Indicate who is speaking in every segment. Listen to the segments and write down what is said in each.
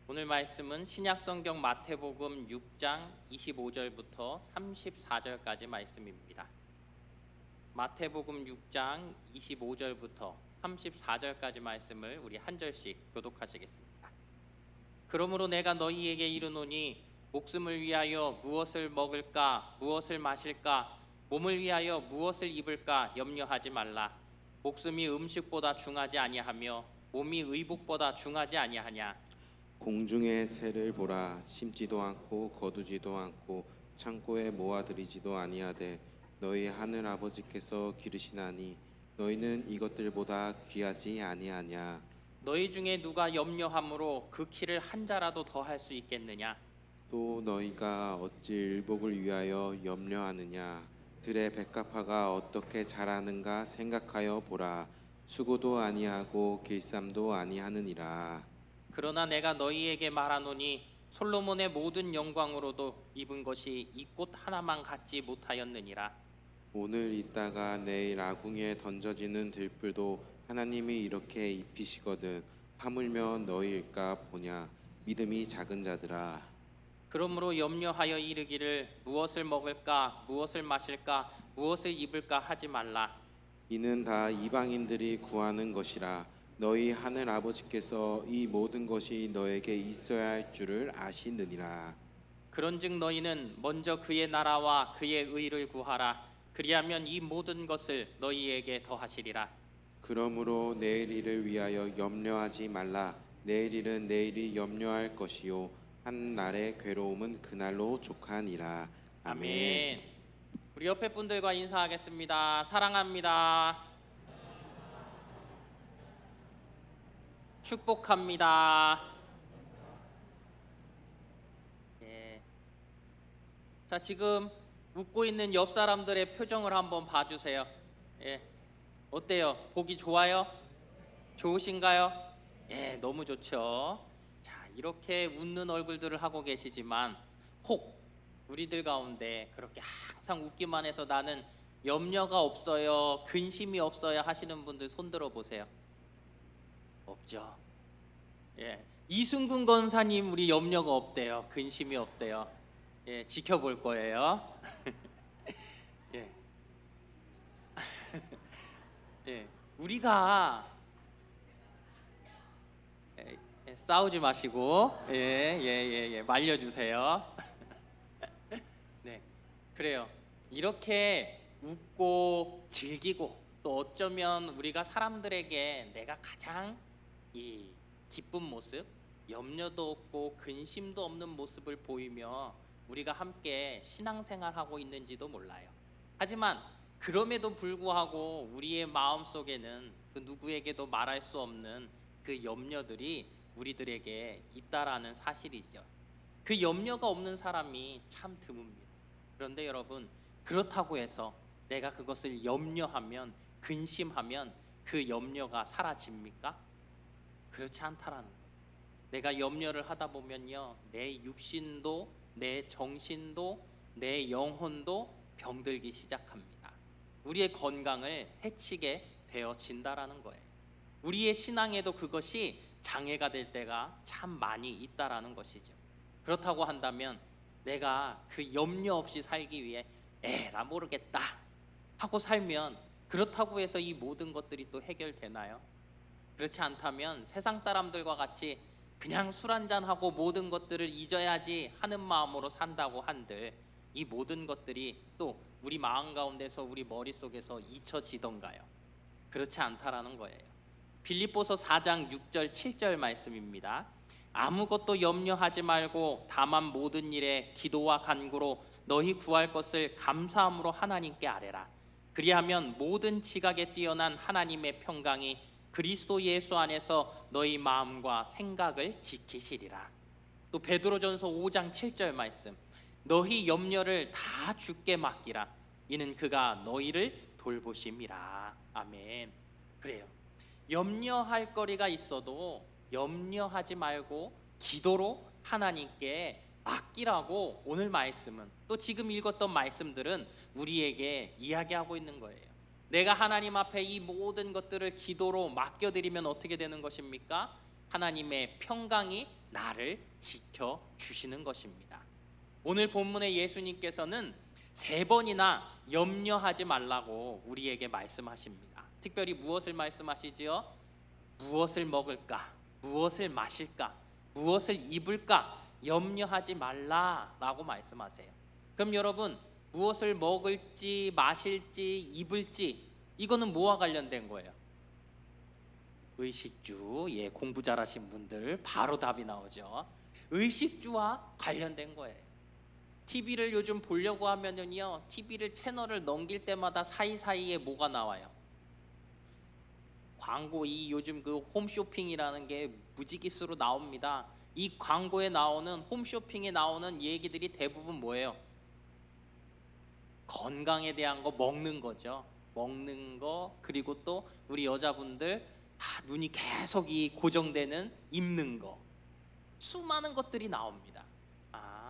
Speaker 1: 오늘 말씀은 신약성경 마태복음 6장 25절부터 34절까지 말씀입니다. 마태복음 6장 25절부터 34절까지 말씀을 우리 한 절씩 교독하시겠습니다. 그러므로 내가 너희에게 이르노니 목숨을 위하여 무엇을 먹을까 무엇을 마실까 몸을 위하여 무엇을 입을까 염려하지 말라. 목숨이 음식보다 중하지 아니하며 몸이 의복보다 중하지 아니하냐.
Speaker 2: 공중의 새를 보라. 심지도 않고 거두지도 않고 창고에 모아들이지도 아니하되 너희 하늘 아버지께서 기르시나니 너희는 이것들보다 귀하지 아니하냐.
Speaker 1: 너희 중에 누가 염려함으로 그 키를 한 자라도 더할 수 있겠느냐.
Speaker 2: 또 너희가 어찌 일복을 위하여 염려하느냐. 들의 백합화가 어떻게 자라는가 생각하여 보라. 수고도 아니하고 길쌈도 아니하느니라.
Speaker 1: 그러나 내가 너희에게 말하노니 솔로몬의 모든 영광으로도 입은 것이 이 꽃 하나만 갖지 못하였느니라.
Speaker 2: 오늘 있다가 내일 아궁이에 던져지는 들불도 하나님이 이렇게 입히시거든 하물며 너희일까 보냐. 믿음이 작은 자들아.
Speaker 1: 그러므로 염려하여 이르기를 무엇을 먹을까 무엇을 마실까 무엇을 입을까 하지 말라.
Speaker 2: 이는 다 이방인들이 구하는 것이라. 너희 하늘 아버지께서 이 모든 것이 너에게 있어야 할 줄을 아시느니라.
Speaker 1: 그런즉 너희는 먼저 그의 나라와 그의 의를 구하라. 그리하면 이 모든 것을 너희에게 더하시리라.
Speaker 2: 그러므로 내일 일을 위하여 염려하지 말라. 내일 일은 내일이 염려할 것이요 한 날의 괴로움은 그날로 족하니라.
Speaker 1: 아멘. 우리 옆에 분들과 인사하겠습니다. 사랑합니다. 축복합니다. 예. 자, 지금 웃고 있는 옆 사람들의 표정을 한번 봐주세요. 예. 어때요? 보기 좋아요? 좋으신가요? 예, 너무 좋죠. 자, 이렇게 웃는 얼굴들을 하고 계시지만 혹 우리들 가운데 그렇게 항상 웃기만 해서 나는 염려가 없어요, 근심이 없어요 하시는 분들 손 들어 보세요. 없죠. 예, 이순근 권사님 우리 염려가 없대요, 근심이 없대요. 예, 지켜볼 거예요. 예, 예, 우리가 싸우지 마시고 말려주세요. 네, 그래요. 이렇게 웃고 즐기고 또 어쩌면 우리가 사람들에게 내가 가장 이 기쁜 모습, 염려도 없고 근심도 없는 모습을 보이며 우리가 함께 신앙생활하고 있는지도 몰라요. 하지만 그럼에도 불구하고 우리의 마음속에는 그 누구에게도 말할 수 없는 그 염려들이 우리들에게 있다라는 사실이죠. 그 염려가 없는 사람이 참 드뭅니다. 그런데 여러분, 그렇다고 해서 내가 그것을 염려하면, 근심하면 그 염려가 사라집니까? 그렇지 않다라는 거예요. 내가 염려를 하다 보면요, 내 육신도, 내 정신도, 내 영혼도 병들기 시작합니다. 우리의 건강을 해치게 되어진다라는 거예요. 우리의 신앙에도 그것이 장애가 될 때가 참 많이 있다라는 것이죠. 그렇다고 한다면 내가 그 염려 없이 살기 위해 나 모르겠다 하고 살면 그렇다고 해서 이 모든 것들이 또 해결되나요? 그렇지 않다면 세상 사람들과 같이 그냥 술 한잔하고 모든 것들을 잊어야지 하는 마음으로 산다고 한들 이 모든 것들이 또 우리 마음 가운데서 우리 머릿속에서 잊혀지던가요? 그렇지 않다라는 거예요. 빌립보서 4장 6절 7절 말씀입니다. 아무것도 염려하지 말고 다만 모든 일에 기도와 간구로 너희 구할 것을 감사함으로 하나님께 아뢰라. 그리하면 모든 지각에 뛰어난 하나님의 평강이 그리스도 예수 안에서 너희 마음과 생각을 지키시리라. 또 베드로전서 5장 7절 말씀. 너희 염려를 다 주께 맡기라. 이는 그가 너희를 돌보심이라. 아멘. 그래요. 염려할 거리가 있어도 염려하지 말고 기도로 하나님께 맡기라고 오늘 말씀은, 또 지금 읽었던 말씀들은 우리에게 이야기하고 있는 거예요. 내가 하나님 앞에 이 모든 것들을 기도로 맡겨드리면 어떻게 되는 것입니까? 하나님의 평강이 나를 지켜 주시는 것입니다. 오늘 본문의 예수님께서는 3번이나 염려하지 말라고 우리에게 말씀하십니다. 특별히 무엇을 말씀하시지요? 무엇을 먹을까? 무엇을 마실까? 무엇을 입을까? 염려하지 말라라고 말씀하세요. 그럼 여러분, 무엇을 먹을지 마실지 입을지 이거는 뭐와 관련된 거예요? 의식주. 예, 공부 잘하신 분들 바로 답이 나오죠. 의식주와 관련된 거예요. TV를 요즘 보려고 하면은요, TV를 채널을 넘길 때마다 사이사이에 뭐가 나와요? 광고. 이 요즘 그 홈쇼핑이라는 게 무지기수로 나옵니다. 이 광고에 나오는, 홈쇼핑에 나오는 얘기들이 대부분 뭐예요? 건강에 대한 거, 먹는 거죠. 먹는 거. 그리고 또 우리 여자분들 눈이 계속 이 고정되는 입는 거, 수많은 것들이 나옵니다.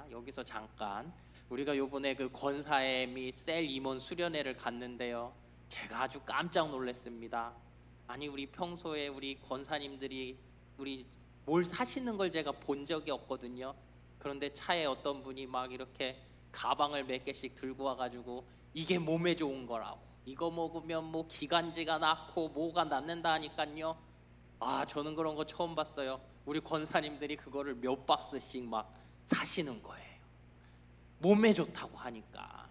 Speaker 1: 여기서 잠깐, 우리가 요번에 그 권사엠이 셀 임원 수련회를 갔는데요, 제가 아주 깜짝 놀랐습니다. 아니, 우리 평소에 우리 권사님들이 우리 뭘 사시는 걸 제가 본 적이 없거든요. 그런데 차에 어떤 분이 막 이렇게 가방을 몇 개씩 들고 와가지고 이게 몸에 좋은 거라고, 이거 먹으면 뭐 기관지가 낫고 뭐가 낫는다 하니까요, 저는 그런 거 처음 봤어요. 우리 권사님들이 그거를 몇 박스씩 막 사시는 거예요. 몸에 좋다고 하니까.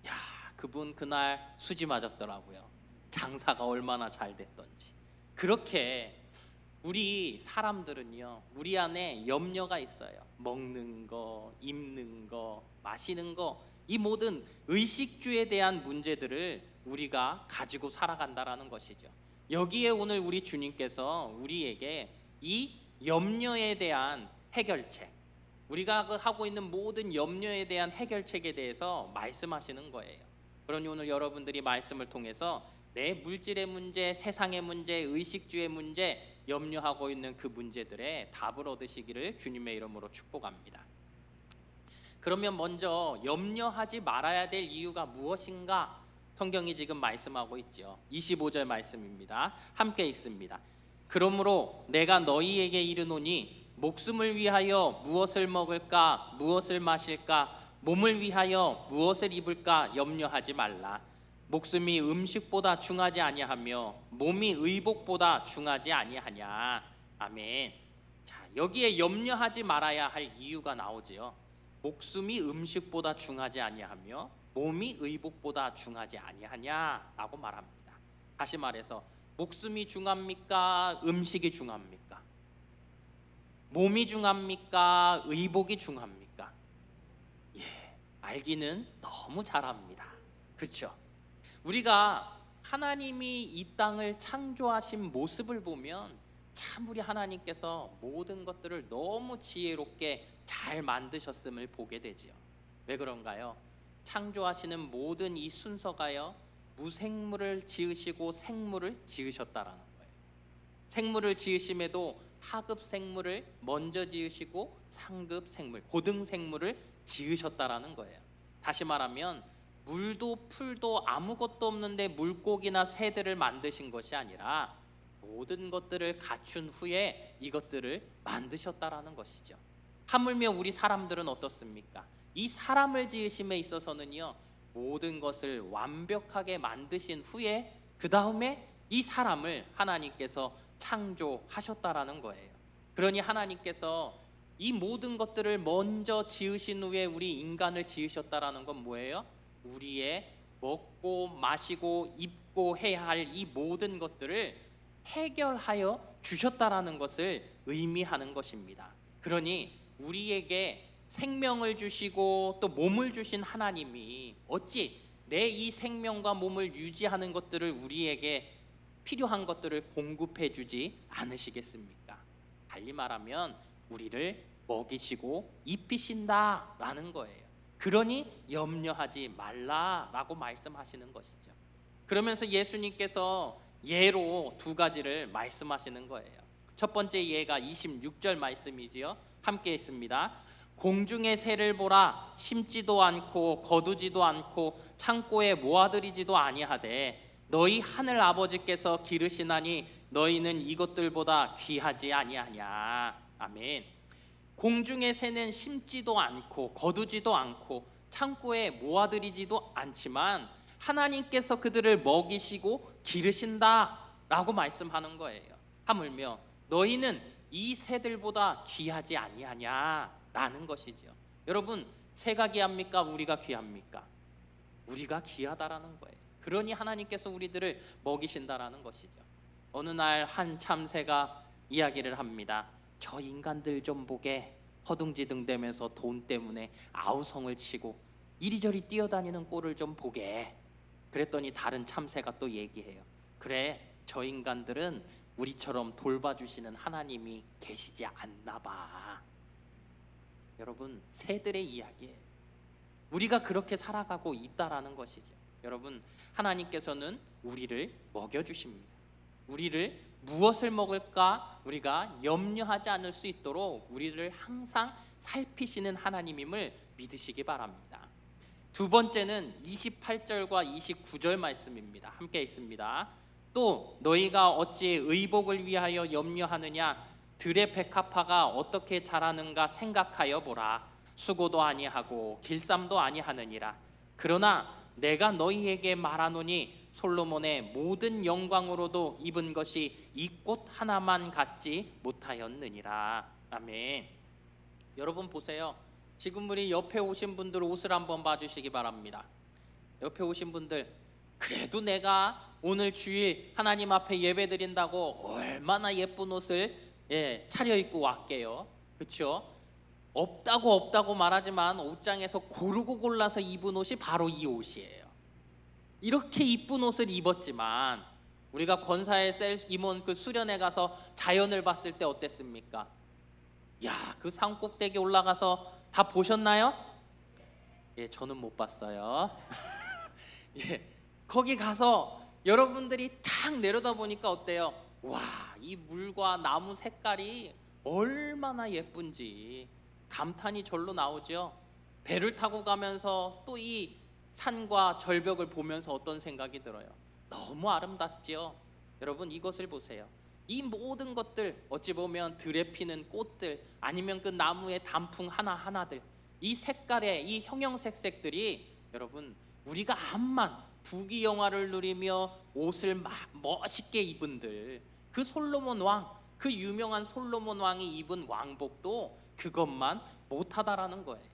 Speaker 1: 야, 그분 그날 수지 맞았더라고요. 장사가 얼마나 잘 됐던지. 그렇게 우리 사람들은요, 우리 안에 염려가 있어요. 먹는 거, 입는 거, 마시는 거, 이 모든 의식주에 대한 문제들을 우리가 가지고 살아간다라는 것이죠. 여기에 오늘 우리 주님께서 우리에게 이 염려에 대한 해결책, 우리가 하고 있는 모든 염려에 대한 해결책에 대해서 말씀하시는 거예요. 그러니 오늘 여러분들이 말씀을 통해서 내 물질의 문제, 세상의 문제, 의식주의 문제, 염려하고 있는 그 문제들의 답을 얻으시기를 주님의 이름으로 축복합니다. 그러면 먼저 염려하지 말아야 될 이유가 무엇인가? 성경이 지금 말씀하고 있죠. 25절 말씀입니다. 함께 읽습니다. 그러므로 내가 너희에게 이르노니 목숨을 위하여 무엇을 먹을까, 무엇을 마실까, 몸을 위하여 무엇을 입을까 염려하지 말라. 목숨이 음식보다 중하지 아니하며 몸이 의복보다 중하지 아니하냐. 아멘. 자, 여기에 염려하지 말아야 할 이유가 나오지요. 목숨이 음식보다 중하지 아니하며 몸이 의복보다 중하지 아니하냐라고 말합니다. 다시 말해서 목숨이 중합니까? 음식이 중합니까? 몸이 중합니까? 의복이 중합니까? 예, 알기는 너무 잘합니다. 그렇죠? 우리가 하나님이 이 땅을 창조하신 모습을 보면 참 우리 하나님께서 모든 것들을 너무 지혜롭게 잘 만드셨음을 보게 되지요. 왜 그런가요? 창조하시는 모든 이 순서가요, 무생물을 지으시고 생물을 지으셨다라는 거예요. 생물을 지으심에도 하급 생물을 먼저 지으시고 상급 생물, 고등 생물을 지으셨다라는 거예요. 다시 말하면 물도 풀도 아무것도 없는데 물고기나 새들을 만드신 것이 아니라 모든 것들을 갖춘 후에 이것들을 만드셨다라는 것이죠. 하물며 우리 사람들은 어떻습니까? 이 사람을 지으심에 있어서는요, 모든 것을 완벽하게 만드신 후에 그 다음에 이 사람을 하나님께서 창조하셨다라는 거예요. 그러니 하나님께서 이 모든 것들을 먼저 지으신 후에 우리 인간을 지으셨다라는 건 뭐예요? 우리의 먹고 마시고 입고 해야 할 이 모든 것들을 해결하여 주셨다라는 것을 의미하는 것입니다. 그러니 우리에게 생명을 주시고 또 몸을 주신 하나님이 어찌 내 이 생명과 몸을 유지하는 것들을 우리에게 필요한 것들을 공급해 주지 않으시겠습니까? 달리 말하면 우리를 먹이시고 입히신다라는 거예요. 그러니 염려하지 말라라고 말씀하시는 것이죠. 그러면서 예수님께서 예로 2가지를 말씀하시는 거예요. 첫 번째 예가 26절 말씀이지요. 함께 있습니다. 공중의 새를 보라. 심지도 않고 거두지도 않고 창고에 모아들이지도 아니하되 너희 하늘 아버지께서 기르시나니 너희는 이것들보다 귀하지 아니하냐. 아멘. 공중의 새는 심지도 않고 거두지도 않고 창고에 모아들이지도 않지만 하나님께서 그들을 먹이시고 기르신다라고 말씀하는 거예요. 하물며 너희는 이 새들보다 귀하지 아니하냐라는 것이죠. 여러분, 새가 귀합니까? 우리가 귀합니까? 우리가 귀하다라는 거예요. 그러니 하나님께서 우리들을 먹이신다라는 것이죠. 어느 날 한 참새가 이야기를 합니다. 저 인간들 좀 보게, 허둥지둥대면서 돈 때문에 아우성을 치고 이리저리 뛰어다니는 꼴을 좀 보게. 그랬더니 다른 참새가 또 얘기해요. 그래, 저 인간들은 우리처럼 돌봐주시는 하나님이 계시지 않나 봐. 여러분, 새들의 이야기예요. 우리가 그렇게 살아가고 있다라는 것이죠. 여러분, 하나님께서는 우리를 먹여주십니다. 우리를 무엇을 먹을까 우리가 염려하지 않을 수 있도록 우리를 항상 살피시는 하나님임을 믿으시기 바랍니다. 두 번째는 28절과 29절 말씀입니다. 함께 있습니다. 또 너희가 어찌 의복을 위하여 염려하느냐. 들의 백합화가 어떻게 자라는가 생각하여 보라. 수고도 아니하고 길쌈도 아니하느니라. 그러나 내가 너희에게 말하노니 솔로몬의 모든 영광으로도 입은 것이 이 꽃 하나만 갖지 못하였느니라. 아멘. 여러분 보세요. 지금 우리 옆에 오신 분들 옷을 한번 봐주시기 바랍니다. 옆에 오신 분들, 그래도 내가 오늘 주일 하나님 앞에 예배 드린다고 얼마나 예쁜 옷을 차려입고 왔게요. 그렇죠? 없다고 말하지만 옷장에서 고르고 골라서 입은 옷이 바로 이 옷이에요. 이렇게 이쁜 옷을 입었지만 우리가 권사의 임원 그 수련회 가서 자연을 봤을 때 어땠습니까? 야, 그 산 꼭대기 올라가서 다 보셨나요? 예, 저는 못 봤어요. 예, 거기 가서 여러분들이 탁 내려다 보니까 어때요? 와, 이 물과 나무 색깔이 얼마나 예쁜지 감탄이 절로 나오죠. 배를 타고 가면서 또 이 산과 절벽을 보면서 어떤 생각이 들어요? 너무 아름답죠. 여러분, 이것을 보세요. 이 모든 것들, 어찌 보면 들에 피는 꽃들, 아니면 그 나무의 단풍 하나하나들, 이 색깔의 이 형형색색들이 여러분, 우리가 암만 부귀영화를 누리며 옷을 멋있게 입은들, 그 솔로몬 왕, 그 유명한 솔로몬 왕이 입은 왕복도 그것만 못하다라는 거예요.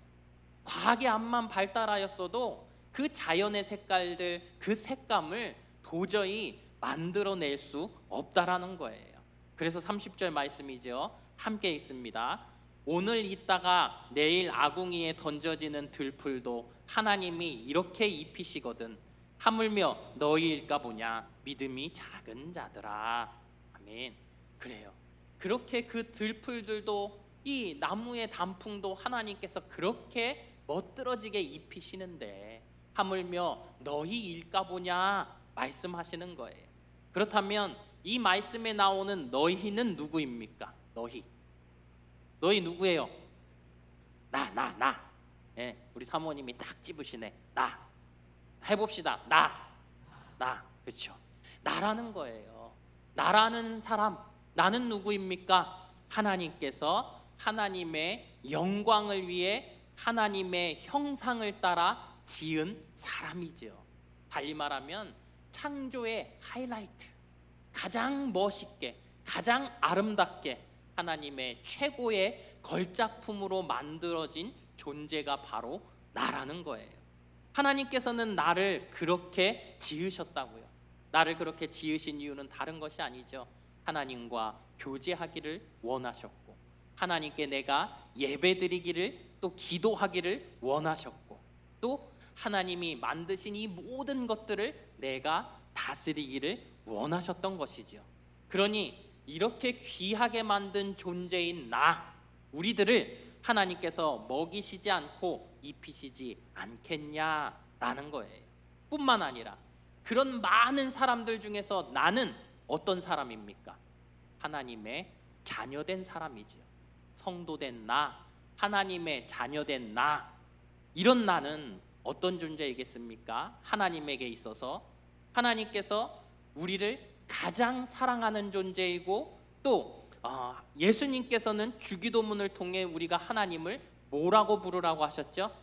Speaker 1: 과학이 암만 발달하였어도 그 자연의 색깔들, 그 색감을 도저히 만들어낼 수 없다라는 거예요. 그래서 30절 말씀이죠. 함께 있습니다. 오늘 있다가 내일 아궁이에 던져지는 들풀도 하나님이 이렇게 입히시거든. 하물며 너희일까 보냐. 믿음이 작은 자들아. 아멘. 그래요. 그렇게 그 들풀들도 이 나무의 단풍도 하나님께서 그렇게 멋들어지게 입히시는데 하물며 너희일까 보냐 말씀하시는 거예요. 그렇다면 이 말씀에 나오는 너희는 누구입니까? 너희 누구예요? 나. 예, 우리 사모님이 딱 집으시네. 나. 해봅시다. 나. 그렇죠. 나라는 거예요. 나라는 사람. 나는 누구입니까? 하나님께서 하나님의 영광을 위해 하나님의 형상을 따라 지은 사람이죠. 달리 말하면 창조의 하이라이트, 가장 멋있게, 가장 아름답게 하나님의 최고의 걸작품으로 만들어진 존재가 바로 나라는 거예요. 하나님께서는 나를 그렇게 지으셨다고요. 나를 그렇게 지으신 이유는 다른 것이 아니죠. 하나님과 교제하기를 원하셨고, 하나님께 내가 예배드리기를 또 기도하기를 원하셨고, 또 하나님이 만드신 이 모든 것들을 내가 다스리기를 원하셨던 것이죠. 그러니 이렇게 귀하게 만든 존재인 우리들을 하나님께서 먹이시지 않고 입히시지 않겠냐라는 거예요. 뿐만 아니라 그런 많은 사람들 중에서 나는 어떤 사람입니까? 하나님의 자녀된 사람이지요. 성도된 하나님의 자녀된 이런 나는 어떤 존재이겠습니까? 하나님에게 있어서 하나님께서 우리를 가장 사랑하는 존재이고 또 예수님께서는 주기도문을 통해 우리가 하나님을 뭐라고 부르라고 하셨죠?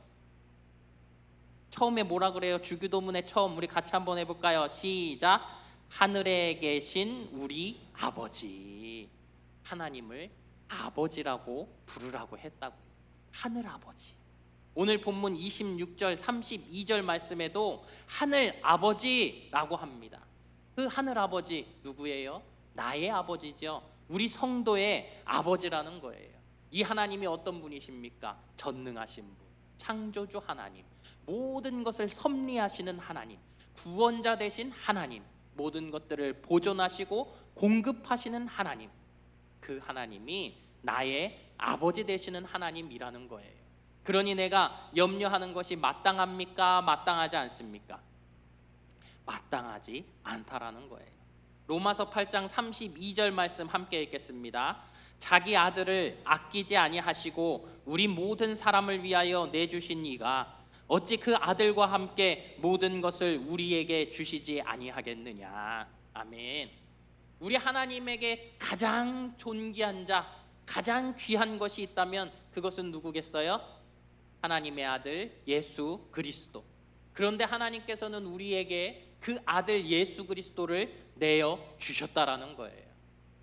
Speaker 1: 처음에 뭐라 그래요? 주기도문의 처음 우리 같이 한번 해볼까요? 시작. 하늘에 계신 우리 아버지. 하나님을 아버지라고 부르라고 했다고요. 하늘 아버지. 오늘 본문 26절 32절 말씀에도 하늘 아버지라고 합니다. 그 하늘 아버지 누구예요? 나의 아버지죠. 우리 성도의 아버지라는 거예요. 이 하나님이 어떤 분이십니까? 전능하신 분, 창조주 하나님, 모든 것을 섭리하시는 하나님, 구원자 되신 하나님, 모든 것들을 보존하시고 공급하시는 하나님, 그 하나님이 나의 아버지 되시는 하나님이라는 거예요. 그러니 내가 염려하는 것이 마땅합니까? 마땅하지 않습니까? 마땅하지 않다라는 거예요. 로마서 8장 32절 말씀 함께 읽겠습니다. 자기 아들을 아끼지 아니하시고 우리 모든 사람을 위하여 내주신 이가 어찌 그 아들과 함께 모든 것을 우리에게 주시지 아니하겠느냐. 아멘. 우리 하나님에게 가장 존귀한 자, 가장 귀한 것이 있다면 그것은 누구겠어요? 하나님의 아들 예수 그리스도. 그런데 하나님께서는 우리에게 그 아들 예수 그리스도를 내어 주셨다라는 거예요.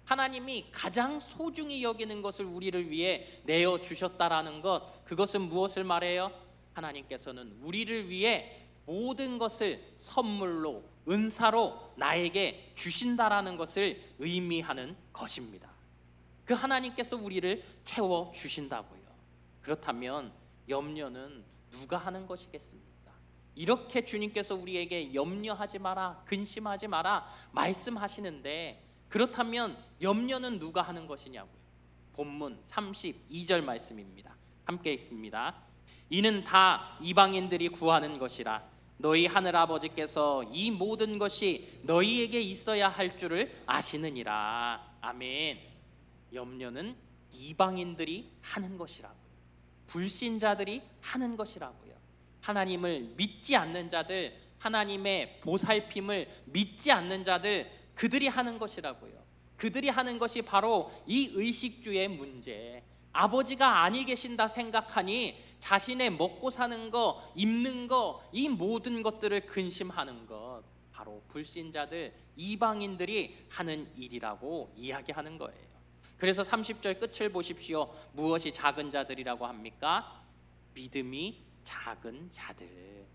Speaker 1: 하나님이 가장 소중히 여기는 것을 우리를 위해 내어 주셨다라는 것, 그것은 무엇을 말해요? 하나님께서는 우리를 위해 모든 것을 선물로, 은사로 나에게 주신다라는 것을 의미하는 것입니다. 그 하나님께서 우리를 채워 주신다고요. 그렇다면 염려는 누가 하는 것이겠습니까? 이렇게 주님께서 우리에게 염려하지 마라, 근심하지 마라 말씀하시는데, 그렇다면 염려는 누가 하는 것이냐고요. 본문 32절 말씀입니다. 함께 읽습니다. 이는 다 이방인들이 구하는 것이라 너희 하늘 아버지께서 이 모든 것이 너희에게 있어야 할 줄을 아시느니라. 아멘. 염려는 이방인들이 하는 것이라고요. 불신자들이 하는 것이라고요. 하나님을 믿지 않는 자들, 하나님의 보살핌을 믿지 않는 자들, 그들이 하는 것이라고요. 그들이 하는 것이 바로 이 의식주의 문제. 아버지가 아니 계신다 생각하니 자신의 먹고 사는 거, 입는 거, 이 모든 것들을 근심하는 것, 바로 불신자들, 이방인들이 하는 일이라고 이야기하는 거예요. 그래서 30절 끝을 보십시오. 무엇이 작은 자들이라고 합니까? 믿음이 작은 자들.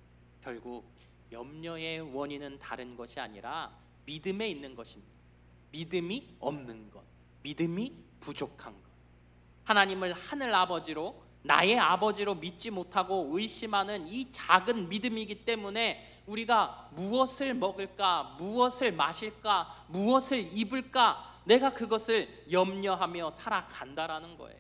Speaker 1: 결국 염려의 원인은 다른 것이 아니라 믿음에 있는 것입니다. 믿음이 없는 것, 믿음이 부족한 것. 하나님을 하늘 아버지로, 나의 아버지로 믿지 못하고 의심하는 이 작은 믿음이기 때문에 우리가 무엇을 먹을까, 무엇을 마실까, 무엇을 입을까, 내가 그것을 염려하며 살아간다라는 거예요.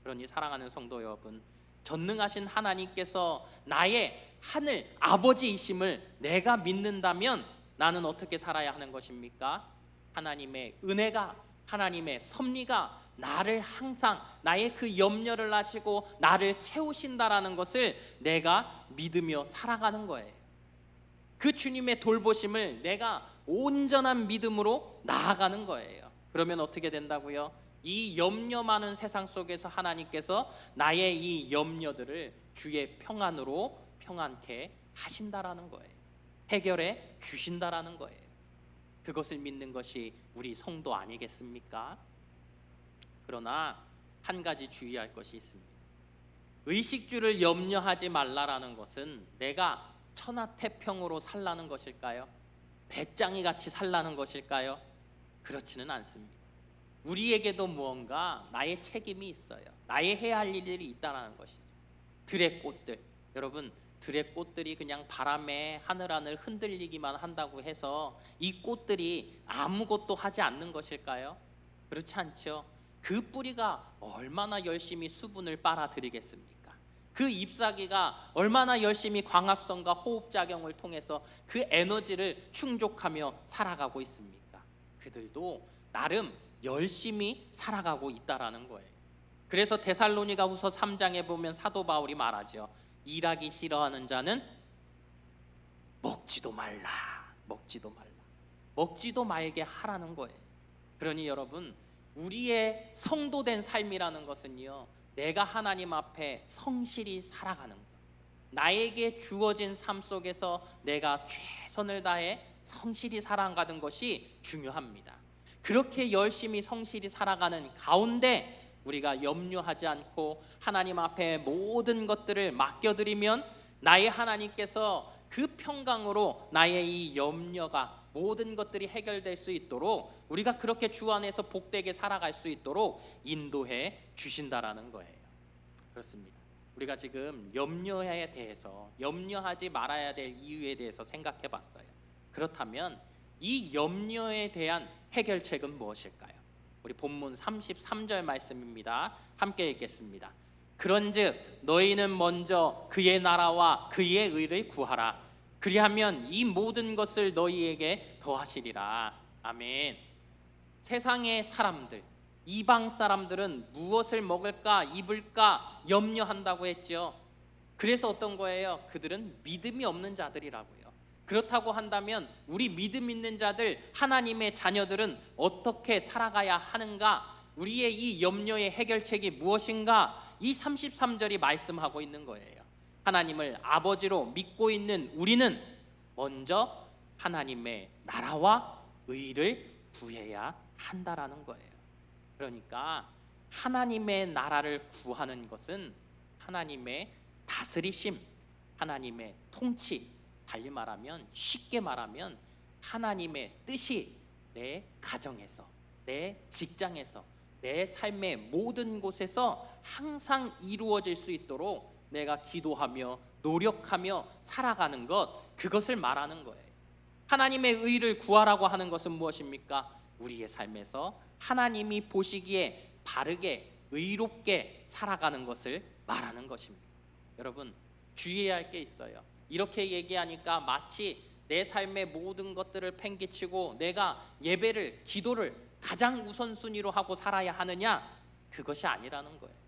Speaker 1: 그러니 사랑하는 성도 여러분, 전능하신 하나님께서 나의 하늘 아버지이심을 내가 믿는다면 나는 어떻게 살아야 하는 것입니까? 하나님의 은혜가, 하나님의 섭리가 나를 항상, 나의 그 염려를 아시고 나를 채우신다라는 것을 내가 믿으며 살아가는 거예요. 그 주님의 돌보심을 내가 온전한 믿음으로 나아가는 거예요. 그러면 어떻게 된다고요? 이 염려 많은 세상 속에서 하나님께서 나의 이 염려들을 주의 평안으로 평안케 하신다라는 거예요. 해결해 주신다라는 거예요. 그것을 믿는 것이 우리 성도 아니겠습니까? 그러나 한 가지 주의할 것이 있습니다. 의식주를 염려하지 말라라는 것은 내가 천하태평으로 살라는 것일까요? 배짱이 같이 살라는 것일까요? 그렇지는 않습니다. 우리에게도 무언가 나의 책임이 있어요. 나의 해야 할 일들이 있다는 것이죠. 들의 꽃들, 여러분, 들의 꽃들이 그냥 바람에 하늘하늘 흔들리기만 한다고 해서 이 꽃들이 아무것도 하지 않는 것일까요? 그렇지 않죠. 그 뿌리가 얼마나 열심히 수분을 빨아들이겠습니까? 그 잎사귀가 얼마나 열심히 광합성과 호흡작용을 통해서 그 에너지를 충족하며 살아가고 있습니까? 그들도 나름 열심히 살아가고 있다라는 거예요. 그래서 데살로니가후서 3장에 보면 사도 바울이 말하죠. 일하기 싫어하는 자는 먹지도 말라, 먹지도 말라. 먹지도 말게 하라는 거예요. 그러니 여러분, 우리의 성도된 삶이라는 것은요, 내가 하나님 앞에 성실히 살아가는 것, 나에게 주어진 삶 속에서 내가 최선을 다해 성실히 살아가는 것이 중요합니다. 그렇게 열심히 성실히 살아가는 가운데 우리가 염려하지 않고 하나님 앞에 모든 것들을 맡겨드리면 나의 하나님께서 그 평강으로 나의 이 염려가 모든 것들이 해결될 수 있도록, 우리가 그렇게 주 안에서 복되게 살아갈 수 있도록 인도해 주신다라는 거예요. 그렇습니다. 우리가 지금 염려에 대해서, 염려하지 말아야 될 이유에 대해서 생각해 봤어요. 그렇다면 이 염려에 대한 해결책은 무엇일까요? 우리 본문 33절 말씀입니다. 함께 읽겠습니다. 그런즉 너희는 먼저 그의 나라와 그의 의를 구하라. 그리하면 이 모든 것을 너희에게 더하시리라. 아멘. 세상의 사람들, 이방 사람들은 무엇을 먹을까 입을까 염려한다고 했죠. 그래서 어떤 거예요? 그들은 믿음이 없는 자들이라고요. 그렇다고 한다면 우리 믿음 있는 자들, 하나님의 자녀들은 어떻게 살아가야 하는가? 우리의 이 염려의 해결책이 무엇인가? 이 33절이 말씀하고 있는 거예요. 하나님을 아버지로 믿고 있는 우리는 먼저 하나님의 나라와 의를 구해야 한다라는 거예요. 그러니까 하나님의 나라를 구하는 것은 하나님의 다스리심, 하나님의 통치, 달리 말하면, 쉽게 말하면 하나님의 뜻이 내 가정에서, 내 직장에서, 내 삶의 모든 곳에서 항상 이루어질 수 있도록 내가 기도하며 노력하며 살아가는 것, 그것을 말하는 거예요. 하나님의 의를 구하라고 하는 것은 무엇입니까? 우리의 삶에서 하나님이 보시기에 바르게 의롭게 살아가는 것을 말하는 것입니다. 여러분, 주의해야 할 게 있어요. 이렇게 얘기하니까 마치 내 삶의 모든 것들을 팽개치고 내가 예배를, 기도를 가장 우선순위로 하고 살아야 하느냐? 그것이 아니라는 거예요.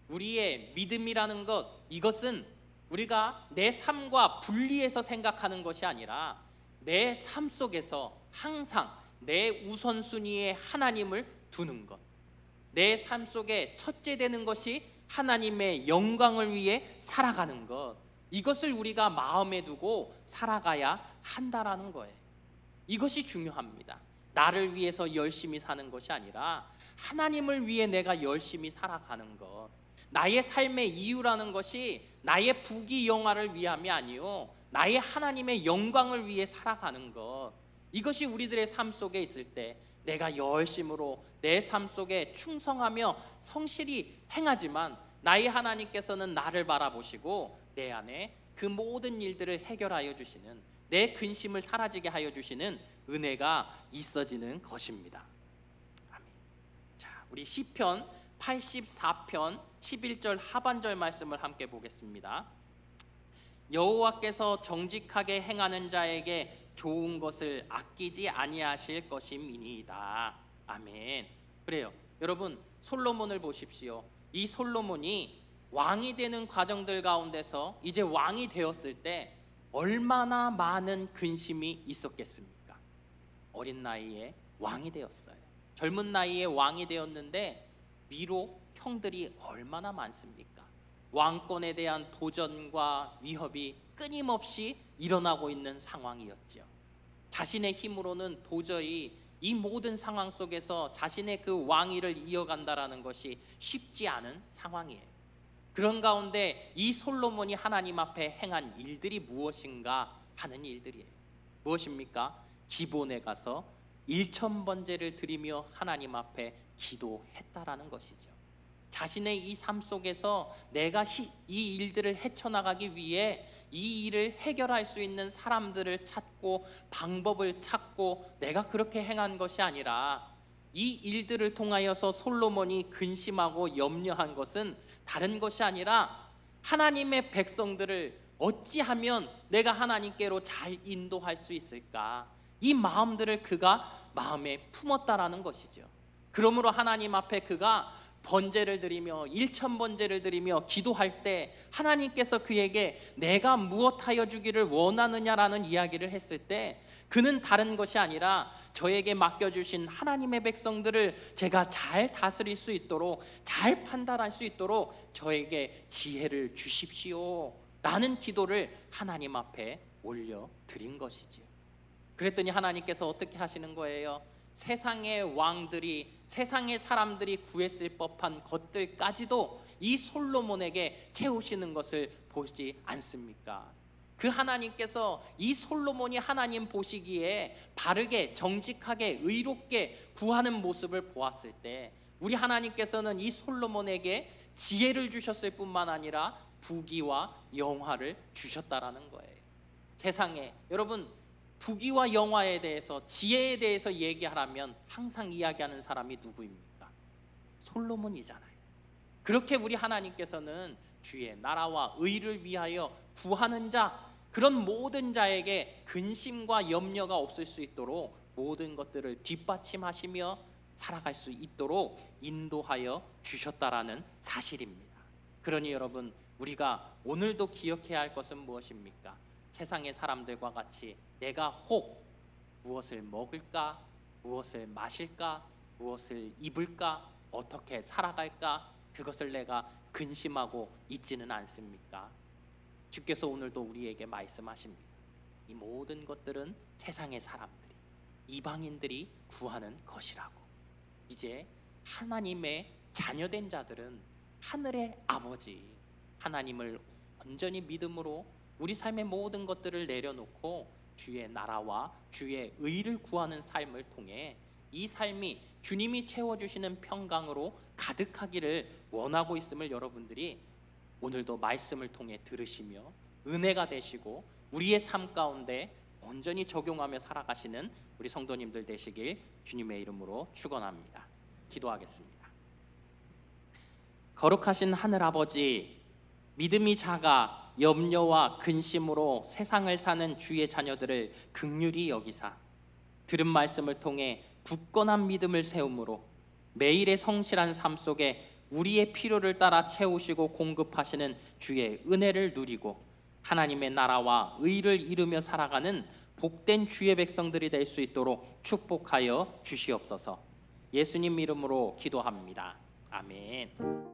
Speaker 1: 우리의 믿음이라는 것, 이것은 우리가 내 삶과 분리해서 생각하는 것이 아니라 내 삶 속에서 항상 내 우선순위에 하나님을 두는 것, 내 삶 속에 첫째 되는 것이 하나님의 영광을 위해 살아가는 것, 이것을 우리가 마음에 두고 살아가야 한다라는 거예요. 이것이 중요합니다. 나를 위해서 열심히 사는 것이 아니라 하나님을 위해 내가 열심히 살아가는 것, 나의 삶의 이유라는 것이 나의 부귀영화를 위함이 아니요 나의 하나님의 영광을 위해 살아가는 것, 이것이 우리들의 삶 속에 있을 때 내가 열심으로 내 삶 속에 충성하며 성실히 행하지만 나의 하나님께서는 나를 바라보시고 내 안에 그 모든 일들을 해결하여 주시는, 내 근심을 사라지게 하여 주시는 은혜가 있어지는 것입니다. 아멘. 자, 우리 시편 84편 11절 하반절 말씀을 함께 보겠습니다. 여호와께서 정직하게 행하는 자에게 좋은 것을 아끼지 아니하실 것임이니이다. 아멘. 그래요. 여러분, 솔로몬을 보십시오. 이 솔로몬이 왕이 되는 과정들 가운데서 이제 왕이 되었을 때 얼마나 많은 근심이 있었겠습니까? 어린 나이에 왕이 되었어요. 젊은 나이에 왕이 되었는데 위로 형들이 얼마나 많습니까? 왕권에 대한 도전과 위협이 끊임없이 일어나고 있는 상황이었죠. 자신의 힘으로는 도저히 이 모든 상황 속에서 자신의 그 왕위를 이어간다라는 것이 쉽지 않은 상황이에요. 그런 가운데 이 솔로몬이 하나님 앞에 행한 일들이 무엇인가 하는 일들이에요. 무엇입니까? 기본에 가서 1000번제를 드리며 하나님 앞에 기도했다라는 것이죠. 자신의 이 삶 속에서 내가 이 일들을 헤쳐나가기 위해 이 일을 해결할 수 있는 사람들을 찾고 방법을 찾고 내가 그렇게 행한 것이 아니라 이 일들을 통하여서 솔로몬이 근심하고 염려한 것은 다른 것이 아니라 하나님의 백성들을 어찌하면 내가 하나님께로 잘 인도할 수 있을까, 이 마음들을 그가 마음에 품었다라는 것이죠. 그러므로 하나님 앞에 그가 번제를 드리며 1,000번제를 드리며 기도할 때 하나님께서 그에게 내가 무엇하여 주기를 원하느냐라는 이야기를 했을 때 그는 다른 것이 아니라 저에게 맡겨주신 하나님의 백성들을 제가 잘 다스릴 수 있도록, 잘 판단할 수 있도록 저에게 지혜를 주십시오 라는 기도를 하나님 앞에 올려드린 것이지요. 그랬더니 하나님께서 어떻게 하시는 거예요? 세상의 왕들이, 세상의 사람들이 구했을 법한 것들까지도 이 솔로몬에게 채우시는 것을 보지 않습니까? 그 하나님께서 이 솔로몬이 하나님 보시기에 바르게, 정직하게, 의롭게 구하는 모습을 보았을 때 우리 하나님께서는 이 솔로몬에게 지혜를 주셨을 뿐만 아니라 부귀와 영화를 주셨다라는 거예요. 세상에 여러분, 부귀와 영화에 대해서, 지혜에 대해서 얘기하라면 항상 이야기하는 사람이 누구입니까? 솔로몬이잖아요. 그렇게 우리 하나님께서는 주의 나라와 의를 위하여 구하는 자, 그런 모든 자에게 근심과 염려가 없을 수 있도록 모든 것들을 뒷받침하시며 살아갈 수 있도록 인도하여 주셨다라는 사실입니다. 그러니 여러분, 우리가 오늘도 기억해야 할 것은 무엇입니까? 세상의 사람들과 같이 내가 혹 무엇을 먹을까, 무엇을 마실까, 무엇을 입을까, 어떻게 살아갈까, 그것을 내가 근심하고 있지는 않습니까? 주께서 오늘도 우리에게 말씀하십니다. 이 모든 것들은 세상의 사람들이, 이방인들이 구하는 것이라고. 이제 하나님의 자녀된 자들은 하늘의 아버지 하나님을 온전히 믿음으로 우리 삶의 모든 것들을 내려놓고 주의 나라와 주의 의를 구하는 삶을 통해 이 삶이 주님이 채워주시는 평강으로 가득하기를 원하고 있음을 여러분들이 오늘도 말씀을 통해 들으시며 은혜가 되시고 우리의 삶 가운데 온전히 적용하며 살아가시는 우리 성도님들 되시길 주님의 이름으로 축원합니다. 기도하겠습니다. 거룩하신 하늘아버지, 믿음이 작아 염려와 근심으로 세상을 사는 주의 자녀들을 긍휼히 여기사 들은 말씀을 통해 굳건한 믿음을 세움으로 매일의 성실한 삶 속에 우리의 필요를 따라 채우시고 공급하시는 주의 은혜를 누리고 하나님의 나라와 의를 이루며 살아가는 복된 주의 백성들이 될 수 있도록 축복하여 주시옵소서. 예수님 이름으로 기도합니다. 아멘.